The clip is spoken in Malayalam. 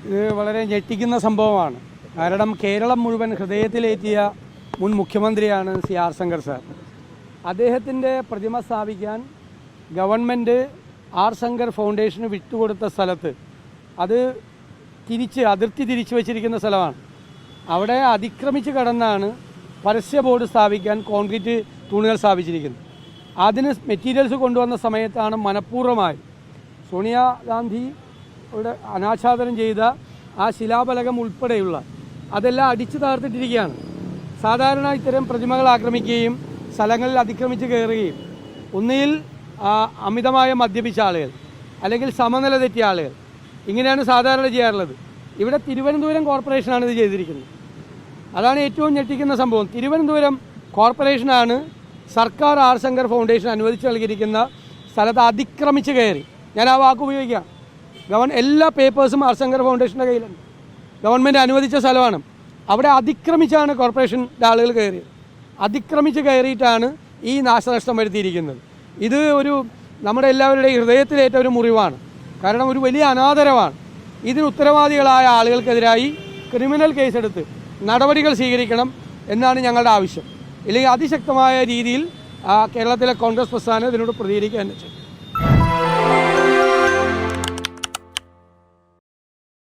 ഇത് വളരെ ഞെട്ടിക്കുന്ന സംഭവമാണ്. കാരണം കേരളം മുഴുവൻ ഹൃദയത്തിലേറ്റിയ മുൻ മുഖ്യമന്ത്രിയാണ് സി ആർ ശങ്കർ സാർ. അദ്ദേഹത്തിൻ്റെ പ്രതിമ സ്ഥാപിക്കാൻ ഗവൺമെൻറ് ആർ ശങ്കർ ഫൗണ്ടേഷന് വിട്ടുകൊടുത്ത സ്ഥലത്ത് അത് അതിർത്തി തിരിച്ചു വച്ചിരിക്കുന്ന സ്ഥലമാണ്. അവിടെ അതിക്രമിച്ച് കടന്നാണ് പരസ്യ ബോർഡ് സ്ഥാപിക്കാൻ കോൺക്രീറ്റ് തൂണുകൾ സ്ഥാപിച്ചിരിക്കുന്നത്. അതിന് മെറ്റീരിയൽസ് കൊണ്ടുവന്ന സമയത്താണ് മനഃപൂർവ്വമായി സോണിയാഗാന്ധിയുടെ അനാച്ഛാദനം ചെയ്ത ആ ശിലാഫലകം ഉൾപ്പെടെയുള്ള അതെല്ലാം അടിച്ചു തകർത്തിട്ടിരിക്കുകയാണ്. സാധാരണ ഇത്തരം പ്രതിമകൾ ആക്രമിക്കുകയും സ്ഥലങ്ങളിൽ അതിക്രമിച്ച് കയറുകയും ഒന്നുകിൽ അമിതമായ മദ്യപിച്ച ആളുകൾ അല്ലെങ്കിൽ സമനില തെറ്റിയ ആളുകൾ, ഇങ്ങനെയാണ് സാധാരണ ചെയ്യാറുള്ളത്. ഇവിടെ തിരുവനന്തപുരം കോർപ്പറേഷനാണ് ഇത് ചെയ്തിരിക്കുന്നത്. അതാണ് ഏറ്റവും ഞെട്ടിക്കുന്ന സംഭവം. തിരുവനന്തപുരം കോർപ്പറേഷനാണ് സർക്കാർ ആർ ശങ്കർ ഫൗണ്ടേഷൻ അനുവദിച്ച് നൽകിയിരിക്കുന്ന സ്ഥലത്ത് അതിക്രമിച്ച് കയറി. ഞാൻ ആ വാക്ക് ഉപയോഗിക്കാം. എല്ലാ പേപ്പേഴ്സും ആർ ശങ്കർ ഫൗണ്ടേഷൻ്റെ കയ്യിലുണ്ട്. ഗവൺമെൻറ് അനുവദിച്ച സ്ഥലമാണ്. അവിടെ അതിക്രമിച്ചാണ് കോർപ്പറേഷൻ്റെ ആളുകൾ കയറിയത്. അതിക്രമിച്ച് കയറിയിട്ടാണ് ഈ നാശനഷ്ടം വരുത്തിയിരിക്കുന്നത്. ഇത് നമ്മുടെ എല്ലാവരുടെയും ഹൃദയത്തിലേറ്റ ഒരു മുറിവാണ്. കാരണം ഒരു വലിയ അനാദരവാണ്. ഇതിന് ഉത്തരവാദികളായ ആളുകൾക്കെതിരായി ക്രിമിനൽ കേസെടുത്ത് നടപടികൾ സ്വീകരിക്കണം എന്നാണ് ഞങ്ങളുടെ ആവശ്യം. ഇല്ലെങ്കിൽ അതിശക്തമായ രീതിയിൽ കേരളത്തിലെ കോൺഗ്രസ് പ്രസ്ഥാനം ഇതിനോട് പ്രതികരിക്കുക തന്നെ ചെയ്യും.